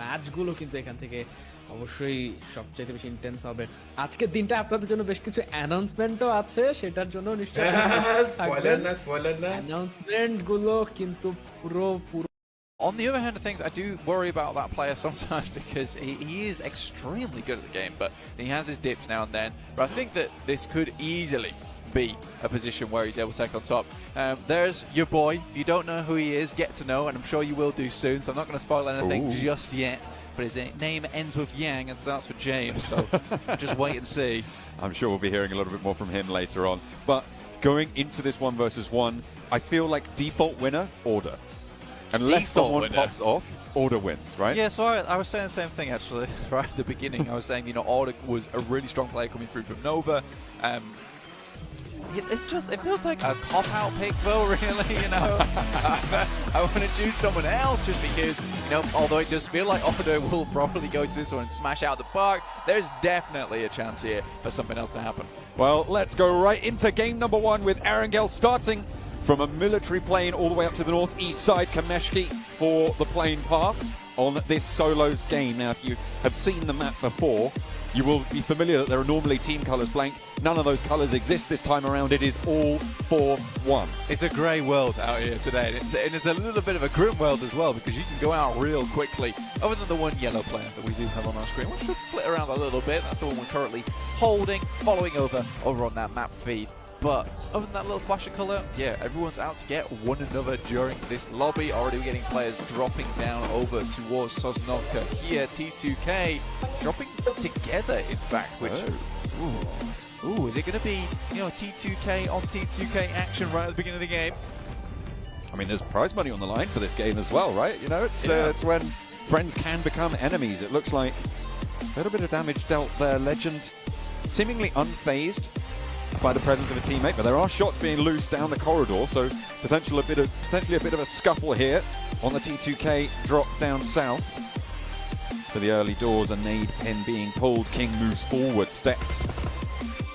ম্যাচগুলো কিন্তু এখান থেকে অবশ্যই সবচেয়ে বেশি ইন্টেন্স হবে। আজকের দিনটা আপনাদের জন্য বেশ কিছু অ্যানাউন্সমেন্টও আছে, সেটার জন্য নিশ্চয়ই অ্যানাউন্সমেন্ট গুলো কিন্তু পুরো On the other hand of things, I do worry about that player sometimes because he is extremely good at the game, but he has his dips now and then. But I think that this could easily be a position where he's able to take on top. There's your boy. If you don't know who he is, get to know, and I'm sure you will do soon, so I'm not going to spoil anything just yet. But his name ends with Yang and starts with James, so just wait and see. I'm sure we'll be hearing a little bit more from him later on. But going into this 1v1, I feel like default winner, Order. Unless someone pops off, Order wins, right? Yeah, so I was saying the same thing actually right at the beginning. I was saying, you know, Order was a really strong player coming through from Nova. It's just, it feels like a cop-out pick though, really, you know. I want to choose someone else just because, you know, although it does feel like Order will probably go to this one and smash out the park, there's definitely a chance here for something else to happen. Well, let's go right into game number 1 with Erangel starting from a military plane all the way up to the northeast side, Kameshki for the plane path on this solos game. Now, if you have seen the map before, you will be familiar that there are normally team colours blank. None of those colours exist this time around. It is all 4-1. It's a grey world out here today, and it's a little bit of a grim world as well because you can go out real quickly. Other than the one yellow player that we do have on our screen, which should flit around a little bit. That's the one we're currently holding, following over on that map feed. But other than that little flash of colour, yeah, everyone's out to get one another during this lobby. Already getting players dropping down over towards Sosnovka here. T2K dropping together, in fact, which... Ooh, is it going to be, you know, T2K on T2K action right at the beginning of the game? I mean, there's prize money on the line for this game as well, right? You know, it's when friends can become enemies. It looks like a little bit of damage dealt there. Legend seemingly unfazed by the presence of a teammate, but there are shots being loose down the corridor, so potentially a bit of a scuffle here on the T2K drop down south. To the early doors, a nade pin being pulled. King moves forward, steps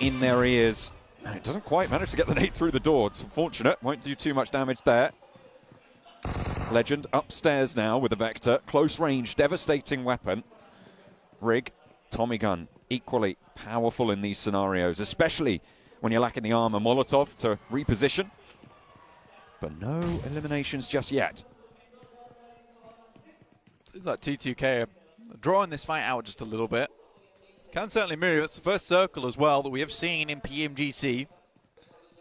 in their ears. And it doesn't quite manage to get the nade through the door. It's unfortunate, won't do too much damage there. Legend upstairs now with a Vector. Close range, devastating weapon. Rig, Tommy gun, equally powerful in these scenarios, especially when you're lacking the armor. Molotov to reposition, but no eliminations just yet. Seems like T2K are drawing this fight out just a little bit. Can certainly move. It's the first circle as well that we have seen in PMGC.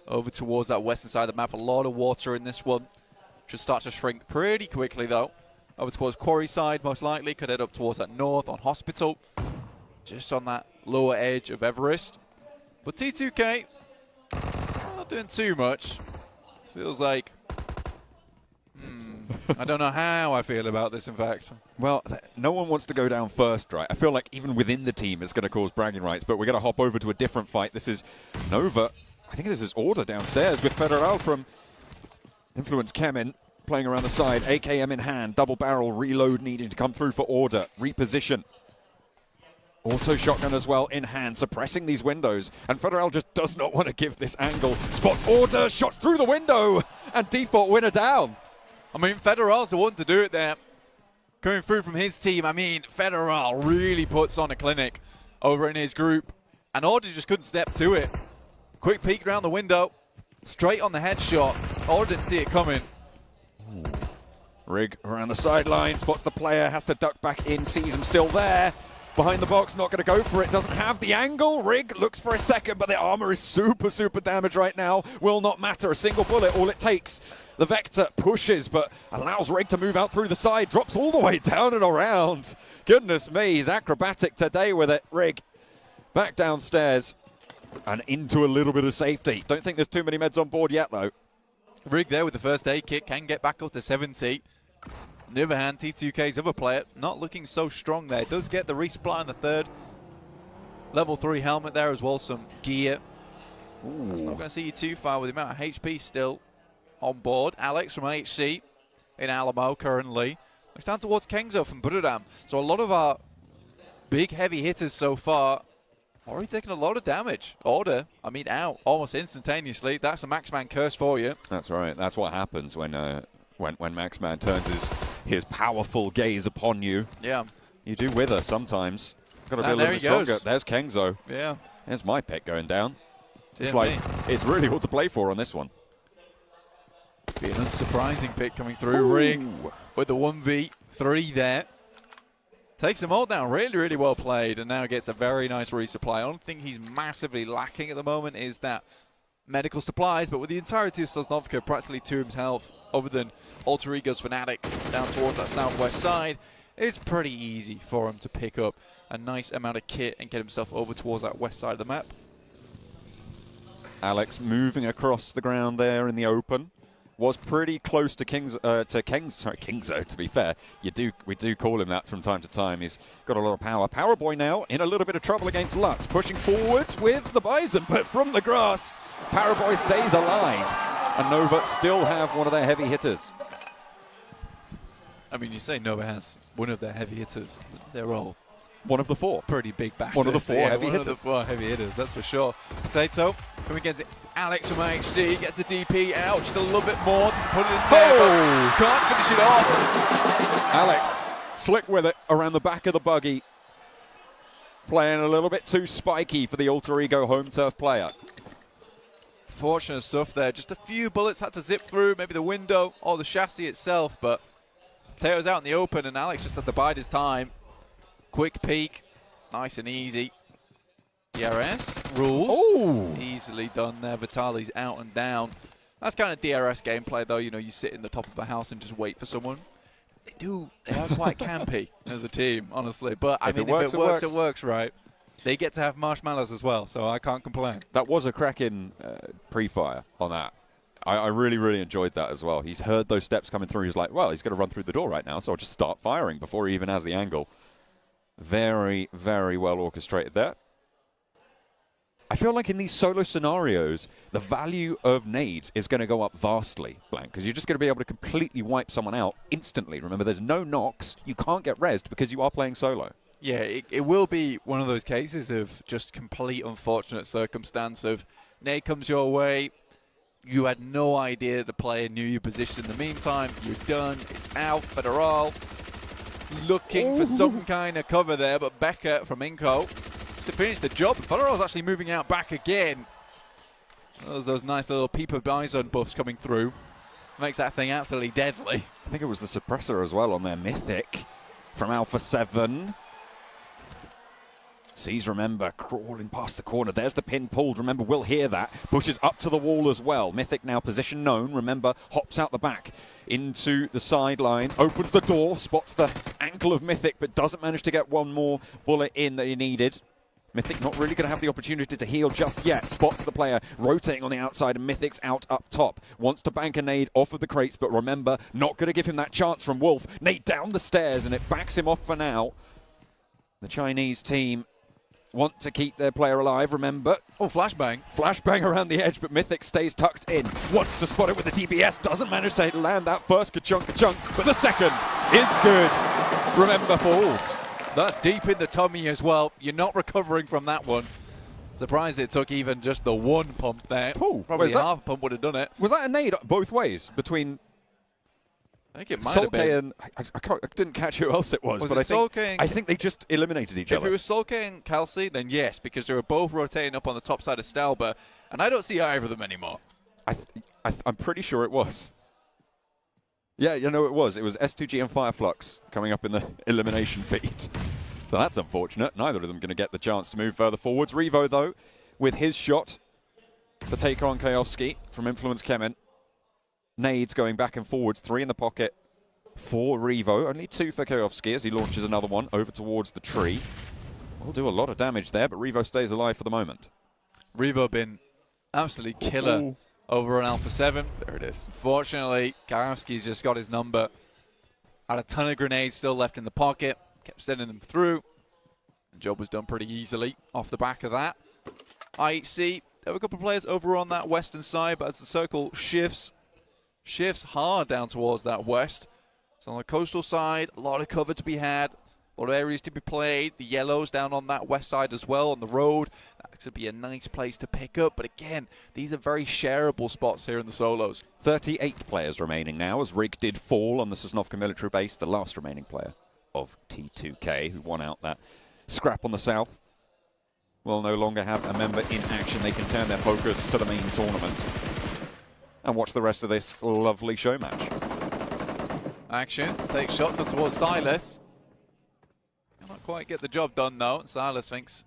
Over towards that western side of the map. A lot of water in this one. Should start to shrink pretty quickly though. Over towards Quarry side most likely. Could head up towards that north on Hospital. Just on that lower edge of Everest. But T2K, not doing too much. It feels like, I don't know how I feel about this, in fact. Well, no one wants to go down first, right? I feel like even within the team it's going to cause bragging rights, but we're going to hop over to a different fight. This is Nova. I think this is Order downstairs with Federal from Influence Kemin playing around the side. AKM in hand, double barrel, reload needing to come through for Order. Reposition. Auto shotgun as well in hand, suppressing these windows. And Federal just does not want to give this angle. Spots Order, shots through the window, and default winner down. I mean, Federal's the one to do it there. Coming through from his team, I mean, Federal really puts on a clinic over in his group. And Order just couldn't step to it. Quick peek around the window, straight on the headshot. Order didn't see it coming. Rig around the sideline, spots the player, has to duck back in, sees him still there. Behind the box, not going to go for it, doesn't have the angle. Rig looks for a second, but the armor is super damaged right now. Will not matter, a single bullet, all it takes. The Vector pushes, but allows Rig to move out through the side, drops all the way down and around. Goodness me, he's acrobatic today with it. Rig back downstairs and into a little bit of safety. Don't think there's too many meds on board yet, though. Rig there with the first aid kit, can get back up to 70. On the other hand, T2K's other player not looking so strong there. Does get the resupply on the third. Level 3 helmet there as well, some gear. That's not going to see you too far with the amount of HP still on board. Alex from HC in Alamo currently. Looks down towards Kengzo from Buradam. So a lot of our big heavy hitters so far already taking a lot of damage. Order, I mean, out almost instantaneously. That's a Maxman curse for you. That's right. That's what happens when Maxman turns his powerful gaze upon you. Yeah. You do wither sometimes. Got to be a And little there bit he stronger. goes. There's Kengzo. Yeah. There's my pick going down. It's Dear like, me. it's really all to play for on this one. Be an unsurprising pick coming through. Ring with the 1v3 there. Takes them all down. Really, really well played. And now gets a very nice resupply. Only thing he's massively lacking at the moment is that medical supplies. But with the entirety of Sosnovka practically to himself, other than Alter Ego's Fnatic down towards that southwest side, it's pretty easy for him to pick up a nice amount of kit and get himself over towards that west side of the map. Alex moving across the ground there in the open. Was pretty close to Kingzo, to be fair. We do call him that from time to time. He's got a lot of power. Power Boy now in a little bit of trouble against Lux. Pushing forward with the Bison, but from the grass, Power Boy stays alive. And Nova still have one of their heavy hitters. I mean, you say Nova has one of their heavy hitters. They're all one of the four. Pretty big batters. One of the four heavy hitters. One of the four heavy hitters, that's for sure. Potato coming against Alex from IHC, gets the DP out just a little bit more to put it in there, but can't finish it off. Alex, slick with it around the back of the buggy. Playing a little bit too spiky for the Alter Ego home turf player. Fortunate stuff there. Just a few bullets had to zip through, maybe the window or the chassis itself, but Potato's out in the open and Alex just had to bide his time. Quick peek, nice and easy. DRS rules. Ooh. Easily done there. Vitali's out and down. That's kind of DRS gameplay, though. You know, you sit in the top of a house and just wait for someone. They are quite campy as a team, honestly. But I mean, if it works, it works, right? They get to have marshmallows as well, so I can't complain. That was a cracking pre-fire on that. I really, really enjoyed that as well. He's heard those steps coming through. He's like, well, he's going to run through the door right now, so I'll just start firing before he even has the angle. Very, very well orchestrated there. I feel like in these solo scenarios, the value of nades is going to go up vastly, Blank, because you're just going to be able to completely wipe someone out instantly. Remember, there's no knocks. You can't get rezzed because you are playing solo. Yeah, it will be one of those cases of just complete unfortunate circumstance of nade comes your way, you had no idea the player knew your position in the meantime, you're done, it's out, Federal looking for some kind of cover there, but Becca from Inco to finish the job. Federal's actually moving out back again. Those nice little Peeper Bison buffs coming through. Makes that thing absolutely deadly. I think it was the suppressor as well on their Mythic from Alpha 7. Sees, remember, crawling past the corner. There's the pin pulled. Remember, we'll hear that. Pushes up to the wall as well. Mythic now position known. Remember, hops out the back into the sidelines. Opens the door. Spots the ankle of Mythic, but doesn't manage to get one more bullet in that he needed. Mythic not really going to have the opportunity to heal just yet. Spots the player rotating on the outside, and Mythic's out up top. Wants to bank a nade off of the crates, but remember, not going to give him that chance from Wolf. Nade down the stairs, and it backs him off for now. The Chinese team want to keep their player alive, remember. Oh, flashbang. Flashbang around the edge, but Mythic stays tucked in. Wants to spot it with the DPS, doesn't manage to land that first ka-chunk, but the second is good. Remember, falls. That's deep in the tummy as well. You're not recovering from that one. Surprised it took even just the one pump there. Ooh, probably half a pump would have done it. Was that a nade both ways between I think it might have been. And I didn't catch who else it was, but I think they just eliminated each other. If it was Solke and Kelsey, then yes, because they were both rotating up on the top side of Stalber, and I don't see either of them anymore. I'm pretty sure it was. Yeah, you know it was. It was S2G and Fireflux coming up in the elimination feed. So that's unfortunate. Neither of them going to get the chance to move further forwards. Revo, though, with his shot to take on Kayovski from Influence Kemen. Nades going back and forwards. 3 in the pocket for Revo. Only 2 for Kayovski as he launches another one over towards the tree. Will do a lot of damage there, but Revo stays alive for the moment. Revo been absolutely killer over on Alpha 7. There it is. Unfortunately, Kayovski's just got his number. Had a ton of grenades still left in the pocket. Kept sending them through. The job was done pretty easily off the back of that. IHC, there were a couple of players over on that western side, but as the circle shifts hard down towards that west. So on the coastal side, a lot of cover to be had. A lot of areas to be played. The yellows down on that west side as well, on the road. That could be a nice place to pick up. But again, these are very shareable spots here in the solos. 38 players remaining now, as Rig did fall on the Sosnovka military base, the last remaining player of T2K, who won out that scrap on the south. Will no longer have a member in action. They can turn their focus to the main tournament and watch the rest of this lovely show match. Action, takes shots up towards Silas. Cannot quite get the job done though. Silas thinks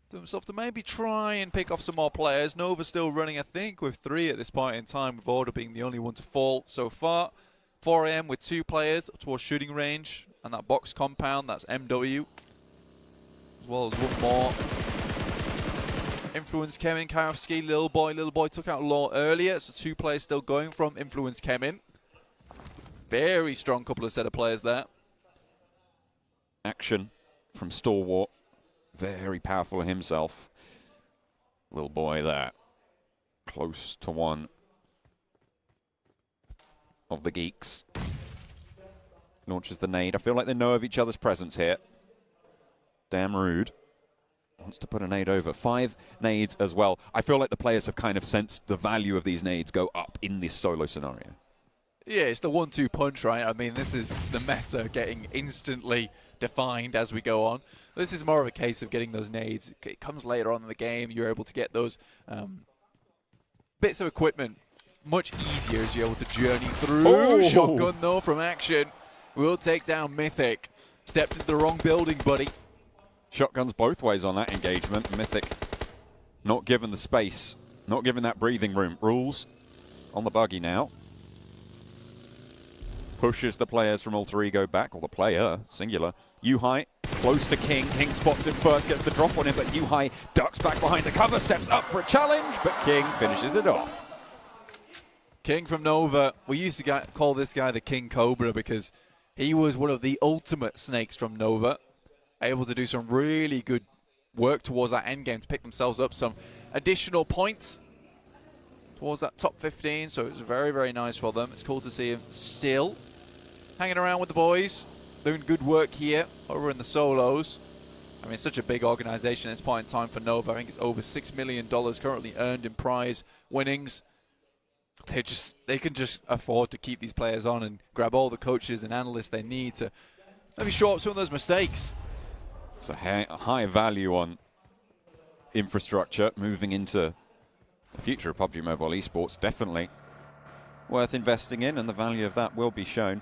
to himself to maybe try and pick off some more players. Nova still running, I think, with 3 at this point in time, with Order being the only one to fall so far. 4 AM with 2 players up towards shooting range, and that box compound, that's MW. As well as one more. Influence Kemin, Karofsky, Little Boy took out Law earlier, so 2 players still going from Influence Kemin. Very strong couple of set of players there. Action from Stalwart. Very powerful himself. Little Boy there. Close to one of the geeks. Launches the nade. I feel like they know of each other's presence here. Damn rude. Wants to put a nade over. 5 nades as well. I feel like the players have kind of sensed the value of these nades go up in this solo scenario. Yeah, it's the 1-2 punch, right? I mean, this is the meta getting instantly defined as we go on. This is more of a case of getting those nades. It comes later on in the game. You're able to get those bits of equipment much easier as you're able to journey through. Oh. Shotgun, though, from Action. Will take down Mythic. Stepped into the wrong building, buddy. Shotguns both ways on that engagement. Mythic not given the space, not given that breathing room. Rules on the buggy now. Pushes the players from Alter Ego back, or the player, singular. UPI close to King. King spots him first, gets the drop on him, but UPI ducks back behind the cover, steps up for a challenge, but King finishes it off. King from Nova. We used to call this guy the King Cobra because he was one of the ultimate snakes from Nova. Able to do some really good work towards that end game to pick themselves up some additional points towards that top 15. So it was very, very nice for them. It's cool to see him still hanging around with the boys, doing good work here over in the solos. I mean, it's such a big organization at this point in time for Nova. I think it's over $6 million currently earned in prize winnings. They can just afford to keep these players on and grab all the coaches and analysts they need to maybe show up some of those mistakes. It's a high value on infrastructure moving into the future of PUBG Mobile esports. Definitely worth investing in, and the value of that will be shown.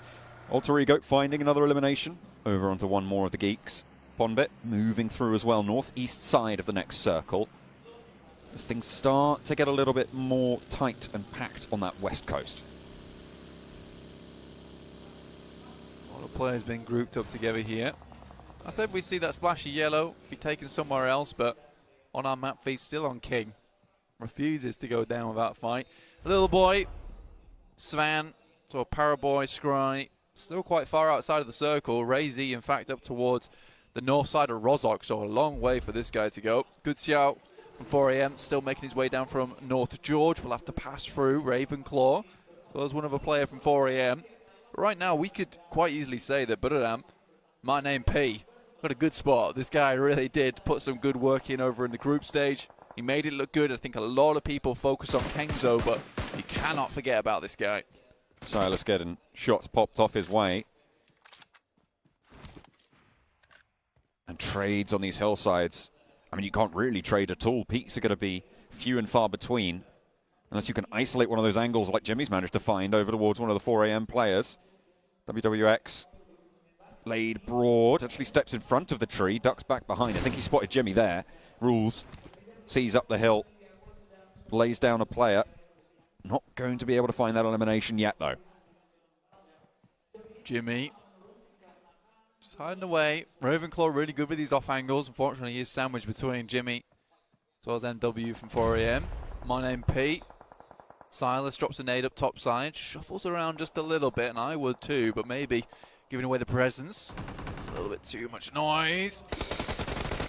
Alter Ego finding another elimination over onto one more of the geeks. Ponbit moving through as well, northeast side of the next circle, as things start to get a little bit more tight and packed on that west coast. A lot of players being grouped up together here. I said we see that splashy yellow be taken somewhere else, but on our map feed, still on King. Refuses to go down without fight. Little Boy, Svan, so Paraboy, Scry, still quite far outside of the circle. Razy, in fact, up towards the north side of Rozok, so a long way for this guy to go. Good Xiao from 4 AM, still making his way down from North George. We'll have to pass through Ravenclaw. There's one of a player from 4 AM. But right now, we could quite easily say that Buradam, my name P, got a good spot. This guy really did put some good work in over in the group stage. He made it look good. I think a lot of people focus on Kengzo, but you cannot forget about this guy. Silas getting shots popped off his way. And trades on these hillsides. I mean, you can't really trade at all. Peaks are going to be few and far between, unless you can isolate one of those angles like Jimmy's managed to find over towards one of the 4 AM players. WWX laid broad, actually steps in front of the tree, ducks back behind. I think he spotted Jimmy there. Rules, sees up the hill, lays down a player. Not going to be able to find that elimination yet, though. Jimmy just hiding away. Ravenclaw really good with these off angles. Unfortunately, he is sandwiched between Jimmy as well as MW from 4 AM. My name P. Silas drops a nade up top side, shuffles around just a little bit, and I would too, but maybe giving away the presence. It's a little bit too much noise.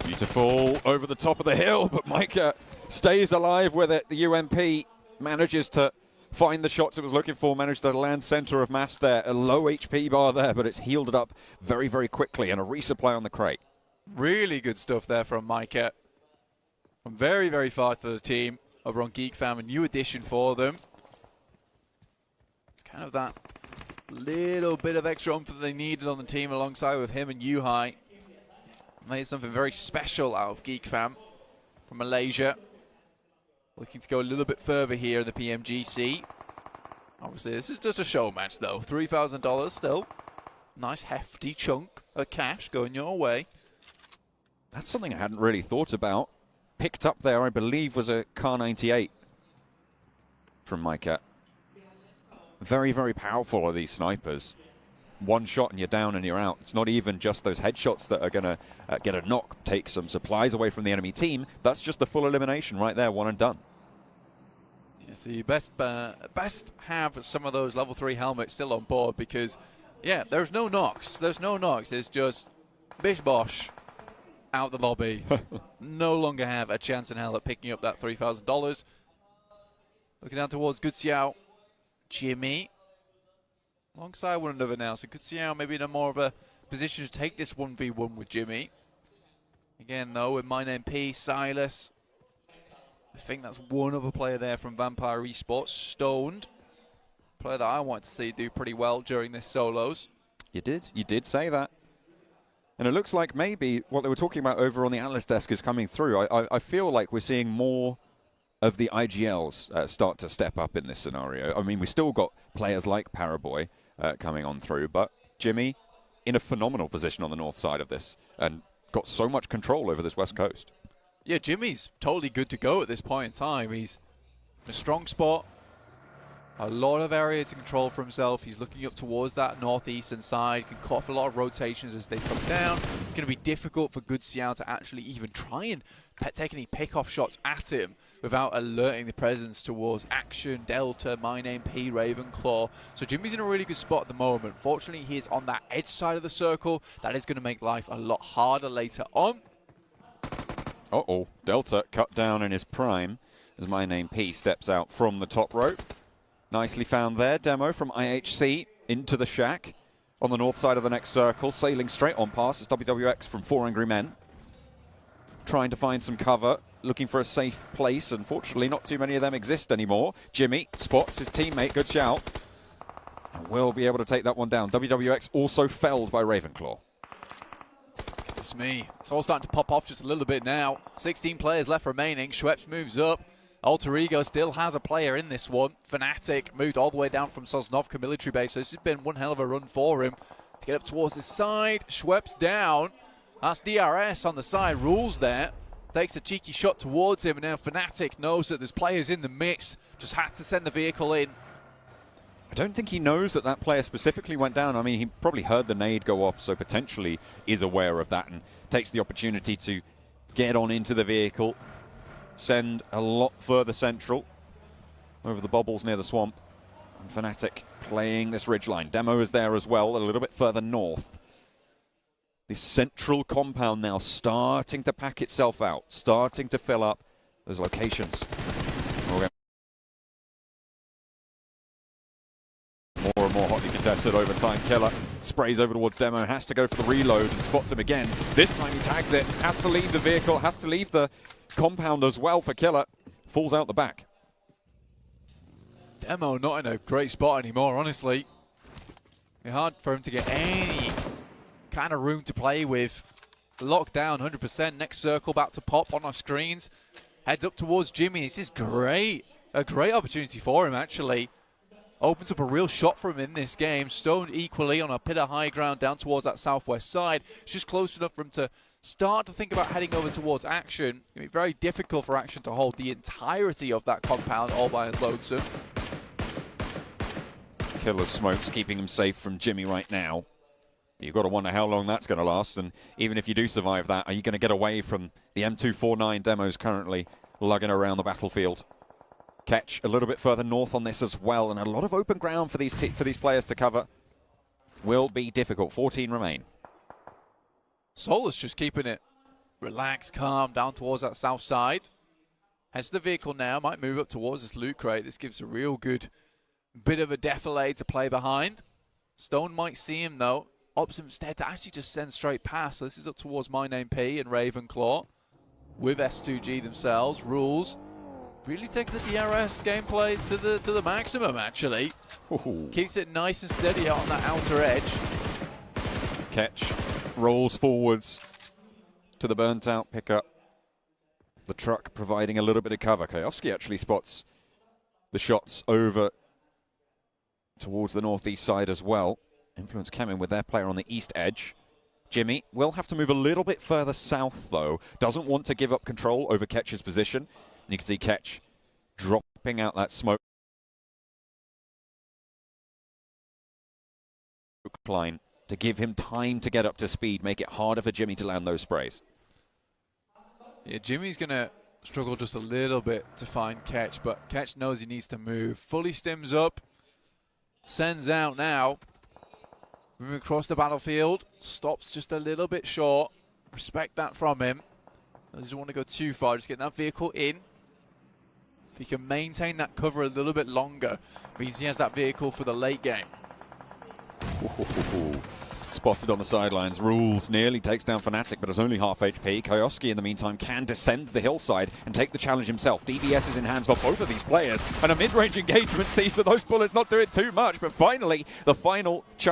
Beautiful over the top of the hill, but Micah stays alive with it. The UMP manages to find the shots it was looking for, managed to land center of mass there. A low HP bar there, but it's healed it up very, very quickly, and a resupply on the crate. Really good stuff there from Micah. From very, very far to the team over on GeekFam, a new addition for them. It's kind of that little bit of extra oomph that they needed on the team alongside with him and Yuhai. Made something very special out of GeekFam from Malaysia. Looking to go a little bit further here in the PMGC. Obviously, this is just a show match, though. $3,000 still. Nice hefty chunk of cash going your way. That's something I hadn't really thought about. Picked up there, I believe, was a Car 98 from Micah. Very, very powerful are these snipers. One shot and you're down and you're out. It's not even just those headshots that are going to get a knock, take some supplies away from the enemy team. That's just the full elimination right there, one and done. Yeah, so you best have some of those level 3 helmets still on board because, yeah, there's no knocks. There's no knocks. It's just bish bosh out the lobby. No longer have a chance in hell at picking up that $3,000. Looking down towards Good Xiao, Jimmy. Alongside one another now, so Good Xiao maybe in a more of a position to take this 1v1 with Jimmy. Again, though, with MinecraftPMGC, Silas. I think that's one other player there from Vampire Esports, Stoned. Player that I want to see do pretty well during this solos. You did say that. And it looks like maybe what they were talking about over on the analyst desk is coming through. I feel like we're seeing more of the IGLs start to step up in this scenario. I mean, we still got players like Paraboy coming on through, but Jimmy in a phenomenal position on the north side of this and got so much control over this west coast. Yeah, Jimmy's totally good to go at this point in time. He's in a strong spot, a lot of area to control for himself. He's looking up towards that northeastern side, can cut off a lot of rotations as they come down. It's going to be difficult for Good Xiao to actually even try and take any pick-off shots at him without alerting the presence towards Action, Delta, MinecraftPMGC, Ravenclaw. So Jimmy's in a really good spot at the moment. Fortunately, he is on that edge side of the circle. That is going to make life a lot harder later on. Uh-oh, Delta cut down in his prime as MinecraftPMGC steps out from the top rope. Nicely found there, demo from IHC into the shack on the north side of the next circle, sailing straight on past. It's WWX from 4 Angry Men. Trying to find some cover, looking for a safe place. Unfortunately, not too many of them exist anymore. Jimmy spots his teammate, good shout. And will be able to take that one down. WWX also felled by Ravenclaw. It's me. It's all starting to pop off just a little bit now. 16 players left remaining. Schweppes moves up. Alter Ego still has a player in this one. Fnatic moved all the way down from Sosnovka military base. So this has been one hell of a run for him. To get up towards this side. Schweppes down. That's DRS on the side. Rules there. Takes a cheeky shot towards him. And now Fnatic knows that there's players in the mix. Just had to send the vehicle in. I don't think he knows that that player specifically went down. I mean, he probably heard the nade go off, so potentially is aware of that and takes the opportunity to get on into the vehicle. Send a lot further central over the bubbles near the swamp. And Fnatic playing this ridgeline. Demo is there as well, a little bit further north. The central compound now starting to pack itself out, starting to fill up those locations. More and more hotly contested over time. Killer sprays over towards Demo, has to go for the reload and spots him again. This time he tags it, has to leave the vehicle, has to leave the compound as well for Killer. Falls out the back. Demo not in a great spot anymore, honestly. It's hard for him to get any kind of room to play with. Locked down 100%. Next circle about to pop on our screens. Heads up towards Jimmy. This is great. A great opportunity for him, actually. Opens up a real shot for him in this game. Stoned equally on a bit of high ground down towards that southwest side. It's just close enough for him to start to think about heading over towards Action. It's going to be very difficult for Action to hold the entirety of that compound all by his lonesome. Killer's smokes keeping him safe from Jimmy right now. You've got to wonder how long that's going to last, and even if you do survive that, are you going to get away from the M249 demos currently lugging around the battlefield? Catch a little bit further north on this as well, and a lot of open ground for these players to cover. Will be difficult. 14 remain. Solus just keeping it relaxed, calm, down towards that south side. Heads to the vehicle now, might move up towards this loot crate. This gives a real good Bit of a defilade to play behind. Stone might see him though. Opts instead to actually just send straight past. So this is up towards MinecraftPMGC and Ravenclaw with S2G themselves. Rules really taking the DRS gameplay to the maximum actually. Ooh. Keeps it nice and steady out on that outer edge. Catch rolls forwards to the burnt out pickup. The truck providing a little bit of cover. Kayovsky actually spots the shots over towards the northeast side as well. Influence coming with their player on the east edge. Jimmy will have to move a little bit further south though. Doesn't want to give up control over Ketch's position. And you can see Ketch dropping out that smoke line to give him time to get up to speed, make it harder for Jimmy to land those sprays. Yeah, Jimmy's going to struggle just a little bit to find Ketch, but Ketch knows he needs to move. Fully stims up, sends out now. Moving across the battlefield, stops just a little bit short. Respect that from him. Doesn't want to go too far, just getting that vehicle in. If he can maintain that cover a little bit longer, means he has that vehicle for the late game. Spotted on the sidelines. Rules nearly takes down Fnatic, but is only half HP. Kayovsky, in the meantime, can descend the hillside and take the challenge himself. DBS is in hands for both of these players, and a mid-range engagement sees that those bullets not do it too much, but finally, the final chance.